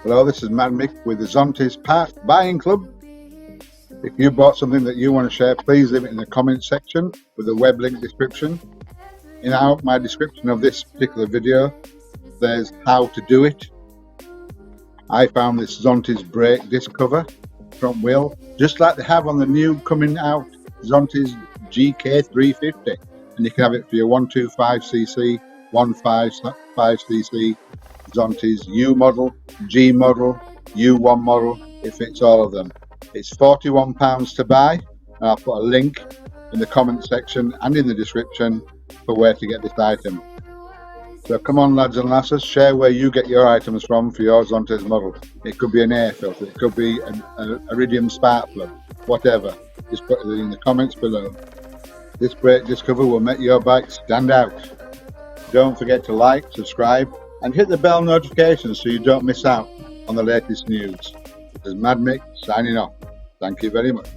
Hello, this is Mad Mick with the Zontes Part Buying Club. If you bought something that you want to share, please leave it in the comments section with a web link description. In my description of this particular video, there's how to do it. I found this Zontes brake disc cover, front wheel, just like they have on the new coming out Zontes GK350, and you can have it for your 125cc, 155cc, Zontes U model, G model, U1 model. It fits all of them. It's £41 to buy, and I'll put a link in the comment section and in the description for where to get this item. So come on, lads and lasses, share where you get your items from for your Zontes model. It could be an air filter, it could be an iridium spark plug, whatever. Just put it in the comments below. This brake disc cover will make your bike stand out. Don't forget to like, subscribe, and hit the bell notification so you don't miss out on the latest news. This is Mad Mick signing off. Thank you very much.